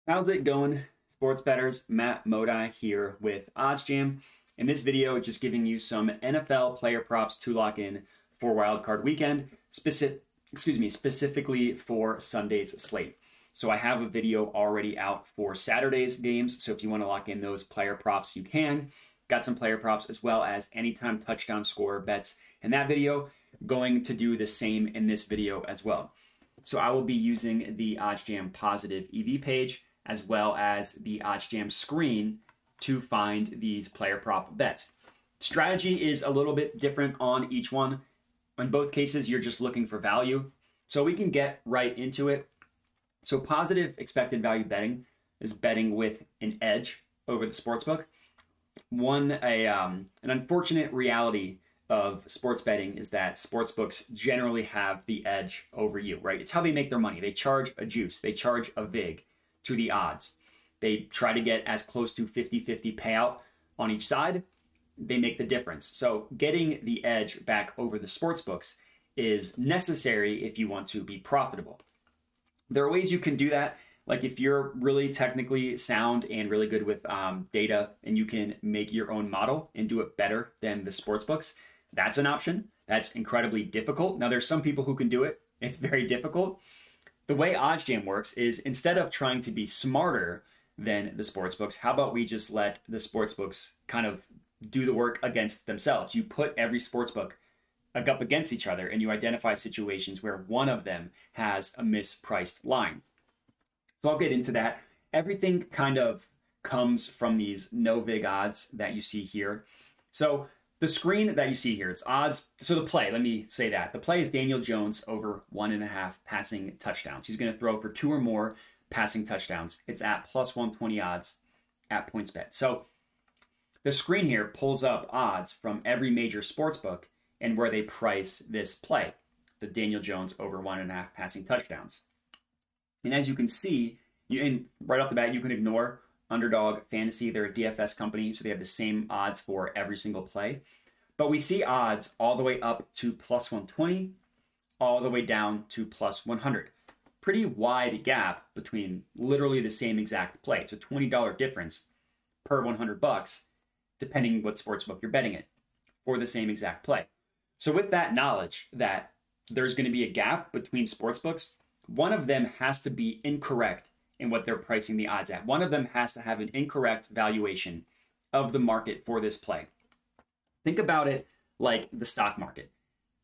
How's it going, sports bettors? Matt Modi here with OddsJam. In this video, just giving you some NFL player props to lock in for wildcard weekend, specifically for Sunday's slate. So I have a video already out for Saturday's games. So if you want to lock in those player props, you can. Got some player props as well as anytime touchdown scorer bets in that video. Going to do the same in this video as well. So I will be using the OddsJam Positive EV page as well as the OddsJam screen to find these player prop bets. Strategy is a little bit different on each one. In both cases, you're just looking for value. So we can get right into it. So positive expected value betting is betting with an edge over the sportsbook. An unfortunate reality of sports betting is that sportsbooks generally have the edge over you, right? It's how they make their money. They charge a juice, they charge a vig to the odds. They try to get as close to 50-50 payout on each side. They make the difference. So getting the edge back over the sportsbooks is necessary if you want to be profitable. There are ways you can do that. Like if you're really technically sound and really good with data and you can make your own model and do it better than the sportsbooks, that's an option. That's incredibly difficult. Now there's some people who can do it. It's very difficult. The way OddsJam works is instead of trying to be smarter than the sportsbooks, how about we just let the sportsbooks kind of do the work against themselves? You put every sportsbook up against each other and you identify situations where one of them has a mispriced line. So I'll get into that. Everything kind of comes from these no vig odds that you see here. So the screen that you see here, it's odds. So the play, let me say that. The play is Daniel Jones over 1.5 passing touchdowns. He's going to throw for 2 or more passing touchdowns. It's at plus 120 odds at PointsBet. So the screen here pulls up odds from every major sports book and where they price this play, the Daniel Jones over 1.5 passing touchdowns. And as you can see, right off the bat, you can ignore Underdog Fantasy. They're a DFS company, so they have the same odds for every single play. But we see odds all the way up to plus 120, all the way down to plus 100. Pretty wide gap between literally the same exact play. It's a $20 difference per $100, depending what sportsbook you're betting it, for the same exact play. So with that knowledge that there's going to be a gap between sportsbooks, one of them has to be incorrect in what they're pricing the odds at. One of them has to have an incorrect valuation of the market for this play. Think about it like the stock market.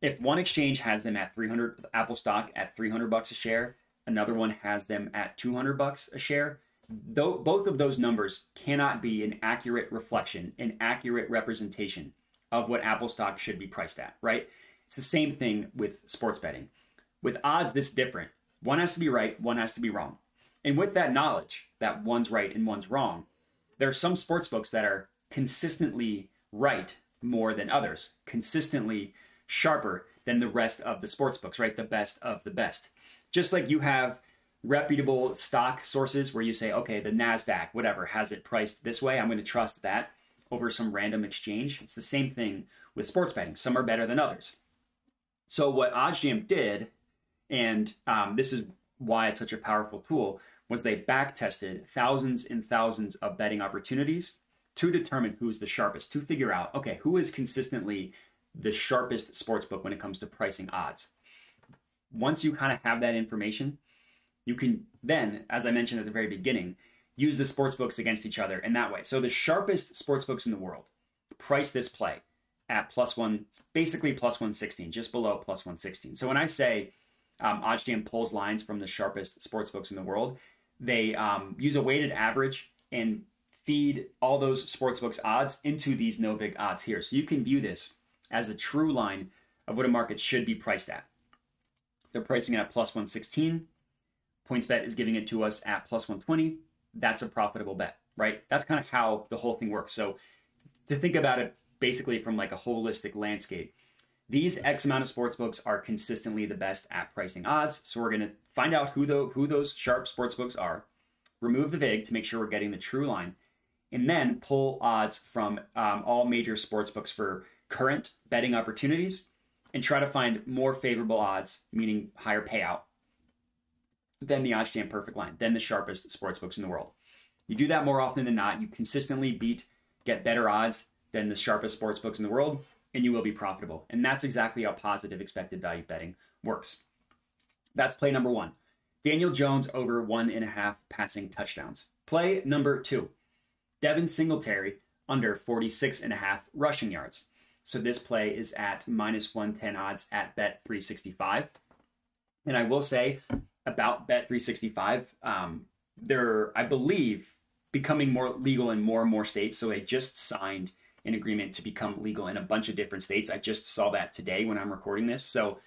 If one exchange has them at 300, Apple stock at $300 a share, another one has them at $200 a share, both of those numbers cannot be an accurate reflection, an accurate representation of what Apple stock should be priced at, right? It's the same thing with sports betting. With odds, this is different. One has to be right, one has to be wrong. And with that knowledge that one's right and one's wrong, there are some sportsbooks that are consistently right more than others, consistently sharper than the rest of the sportsbooks, right? The best of the best. Just like you have reputable stock sources where you say, okay, the NASDAQ, whatever, has it priced this way. I'm going to trust that over some random exchange. It's the same thing with sports betting. Some are better than others. So what OddsJam did, and this is why it's such a powerful tool, was they back tested thousands and thousands of betting opportunities to determine who's the sharpest, to figure out, okay, who is consistently the sharpest sportsbook when it comes to pricing odds. Once you kind of have that information, you can then, as I mentioned at the very beginning, use the sportsbooks against each other in that way. So the sharpest sportsbooks in the world price this play at basically plus 116, just below plus 116. So when I say OddsJam pulls lines from the sharpest sportsbooks in the world, they use a weighted average and feed all those sportsbooks odds into these no vig odds here. So you can view this as a true line of what a market should be priced at. They're pricing it at plus 116. PointsBet is giving it to us at plus 120. That's a profitable bet, right? That's kind of how the whole thing works. So to think about it basically from like a holistic landscape, these X amount of sportsbooks are consistently the best at pricing odds. So we're going to find out who those sharp sportsbooks are, remove the vig to make sure we're getting the true line, and then pull odds from all major sportsbooks for current betting opportunities and try to find more favorable odds, meaning higher payout, than the OddsJam perfect line, than the sharpest sportsbooks in the world. You do that more often than not, you consistently get better odds than the sharpest sportsbooks in the world, and you will be profitable. And that's exactly how positive expected value betting works. That's play number one. Daniel Jones over 1.5 passing touchdowns. Play number two. Devin Singletary under 46.5 rushing yards. So this play is at minus 110 odds at Bet365. And I will say about Bet365, they're, I believe, becoming more legal in more and more states. So they just signed an agreement to become legal in a bunch of different states. I just saw that today when I'm recording this. So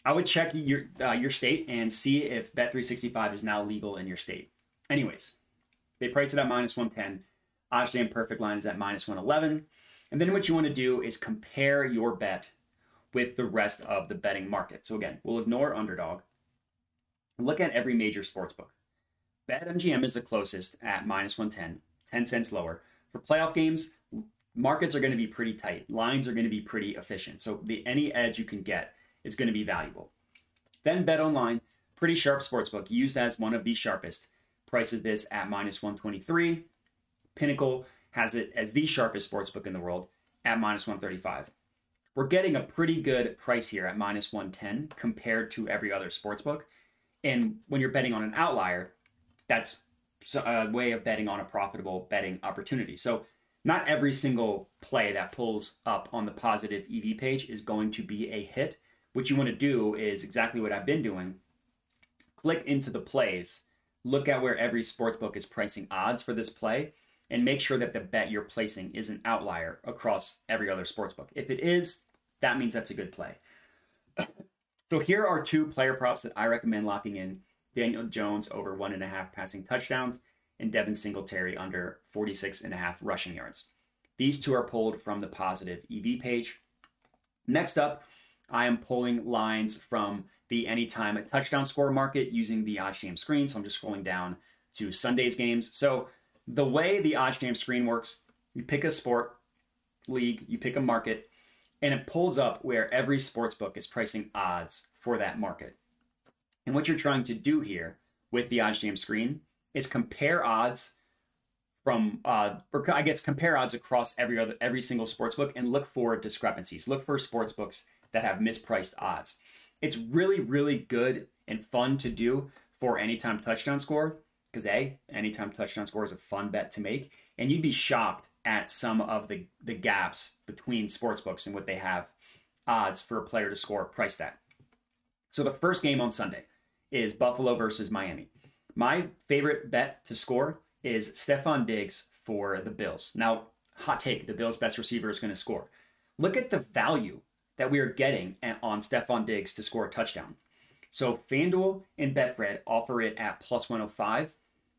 I would check your state and see if Bet365 is now legal in your state. Anyways, they price it at minus 110. OddsJam perfect line is at minus 111. And then what you want to do is compare your bet with the rest of the betting market. So again, we'll ignore underdog. Look at every major sportsbook. BetMGM is the closest at minus 110, 10 cents lower. For playoff games, markets are going to be pretty tight. Lines are going to be pretty efficient. So any edge you can get is going to be valuable. Then BetOnline, pretty sharp sportsbook, used as one of the sharpest, prices this at minus 123. Pinnacle has it as the sharpest sportsbook in the world at minus 135. We're getting a pretty good price here at minus 110 compared to every other sportsbook. And when you're betting on an outlier, that's a way of betting on a profitable betting opportunity. So not every single play that pulls up on the positive EV page is going to be a hit. What you want to do is exactly what I've been doing. Click into the plays, look at where every sportsbook is pricing odds for this play, and make sure that the bet you're placing is an outlier across every other sportsbook. If it is, that means that's a good play. So here are two player props that I recommend locking in. Daniel Jones over 1.5 passing touchdowns and Devin Singletary under 46.5 rushing yards. These two are pulled from the positive EV page. Next up, I am pulling lines from the anytime touchdown score market using the OddsJam screen. So I'm just scrolling down to Sunday's games. So the way the OddsJam screen works, you pick a sport league, you pick a market, and it pulls up where every sportsbook is pricing odds for that market. And what you're trying to do here with the OddsJam screen is compare odds from, compare odds across every single sportsbook and look for discrepancies. Look for sportsbooks that have mispriced odds. It's really, really good and fun to do for anytime touchdown score because anytime touchdown score is a fun bet to make, and you'd be shocked at some of the gaps between sportsbooks and what they have odds for a player to score priced at. So the first game on Sunday is Buffalo versus Miami. My favorite bet to score is Stefon Diggs for the Bills. Now, hot take, the Bills' best receiver is going to score. Look at the value that we are getting on Stefon Diggs to score a touchdown. So FanDuel and Betfred offer it at plus 105.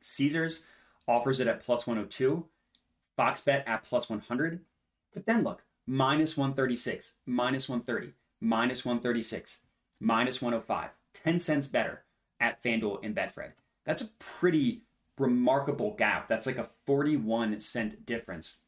Caesars offers it at plus 102. Fox Bet at plus 100. But then look, minus 136, minus 130, minus 136, minus 105. 10 cents better at FanDuel and Betfred. That's a pretty remarkable gap. That's like a 41 cent difference,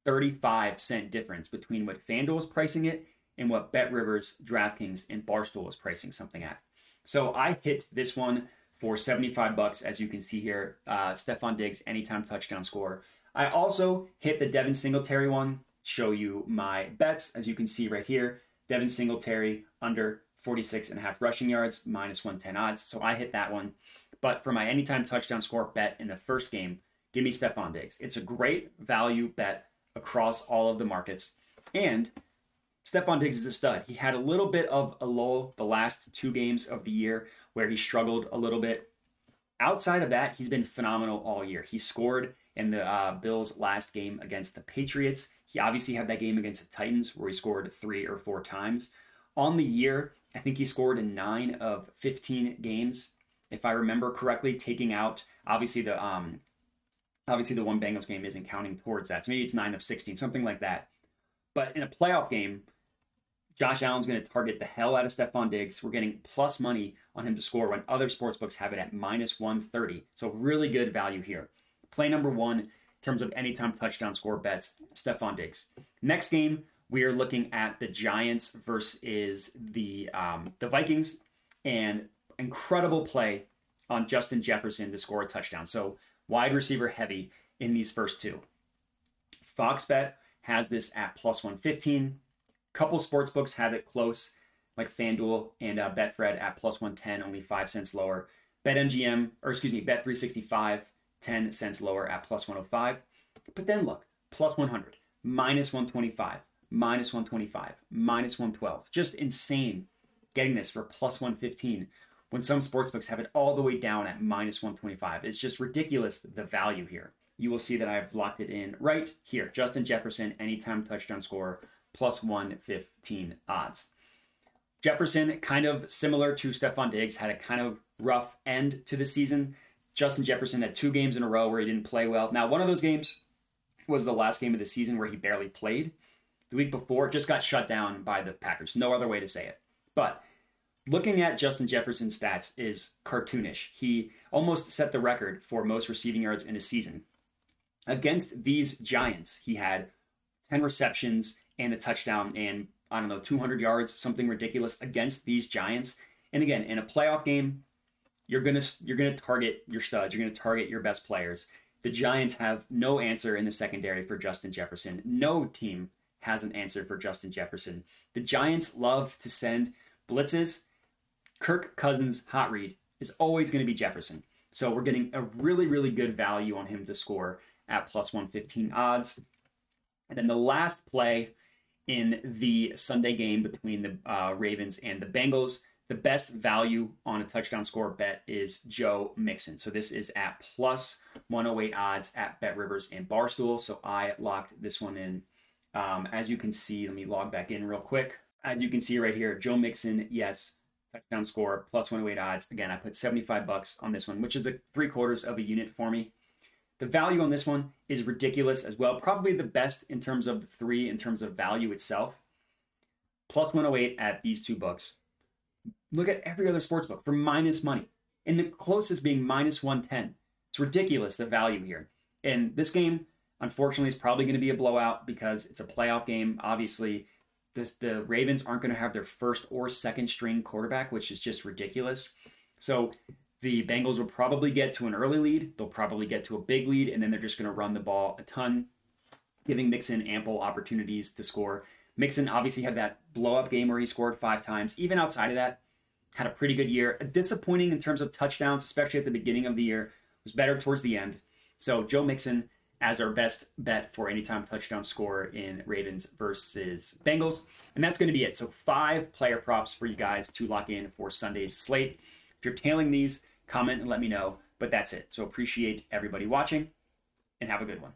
35 cent difference between what FanDuel is pricing it and what BetRivers, DraftKings, and Barstool is pricing something at. So I hit this one for $75, as you can see here. Stefon Diggs, anytime touchdown score. I also hit the Devin Singletary one, show you my bets, as you can see right here. Devin Singletary under 46.5 rushing yards, minus 110 odds. So I hit that one. But for my anytime touchdown score bet in the first game, give me Stefon Diggs. It's a great value bet across all of the markets. And Stefon Diggs is a stud. He had a little bit of a lull the last two games of the year where he struggled a little bit. Outside of that, he's been phenomenal all year. He scored in the Bills' last game against the Patriots. He obviously had that game against the Titans where he scored 3 or 4 times. On the year, I think he scored in 9 of 15 games, if I remember correctly, taking out obviously the one Bengals game isn't counting towards that. So maybe it's 9 of 16, something like that. But in a playoff game, Josh Allen's going to target the hell out of Stefon Diggs. We're getting plus money on him to score when other sportsbooks have it at minus 130. So really good value here. Play number 1 in terms of anytime touchdown score bets, Stefon Diggs. Next game, we are looking at the Giants versus the Vikings. And incredible play on Justin Jefferson to score a touchdown. So wide receiver heavy in these first two. Fox Bet has this at plus 115. Couple sports books have it close, like FanDuel and Betfred at plus 110, only 5 cents lower. Bet365, 10 cents lower at plus 105. But then look, plus 100, minus 125, minus 125, minus 112. Just insane getting this for plus 115 when some sportsbooks have it all the way down at minus 125. It's just ridiculous, the value here. You will see that I've locked it in right here. Justin Jefferson, anytime touchdown score, plus 115 odds. Jefferson, kind of similar to Stephon Diggs, had a kind of rough end to the season. Justin Jefferson had 2 games in a row where he didn't play well. Now, one of those games was the last game of the season where he barely played. The week before, just got shut down by the Packers. No other way to say it. But looking at Justin Jefferson's stats is cartoonish. He almost set the record for most receiving yards in a season. Against these Giants, he had 10 receptions and a touchdown and, 200 yards, something ridiculous against these Giants. And again, in a playoff game, you're gonna target your studs. You're gonna target your best players. The Giants have no answer in the secondary for Justin Jefferson. No team has an answer for Justin Jefferson. The Giants love to send blitzes. Kirk Cousins' hot read is always going to be Jefferson. So we're getting a really, really good value on him to score at plus 115 odds. And then the last play in the Sunday game between the Ravens and the Bengals, the best value on a touchdown score bet is Joe Mixon. So this is at plus 108 odds at BetRivers and Barstool. So I locked this one in. As you can see, let me log back in real quick. As you can see right here, Joe Mixon, yes, touchdown score, plus 108 odds. Again, I put $75 on this one, which is a 3/4 of a unit for me. The value on this one is ridiculous as well. Probably the best in terms of the 3 in terms of value itself. Plus 108 at these 2 books. Look at every other sports book for minus money. And the closest being minus 110. It's ridiculous, the value here. And this game, unfortunately, is probably going to be a blowout because it's a playoff game. Obviously, the Ravens aren't going to have their first or second string quarterback, which is just ridiculous. So the Bengals will probably get to an early lead. They'll probably get to a big lead, and then they're just going to run the ball a ton, giving Mixon ample opportunities to score. Mixon obviously had that blow-up game where he scored 5 times. Even outside of that, had a pretty good year. Disappointing in terms of touchdowns, especially at the beginning of the year. Was better towards the end. So Joe Mixon as our best bet for anytime touchdown score in Ravens versus Bengals. And that's going to be it. So 5 player props for you guys to lock in for Sunday's slate. If you're tailing these, comment and let me know. But that's it. So appreciate everybody watching and have a good one.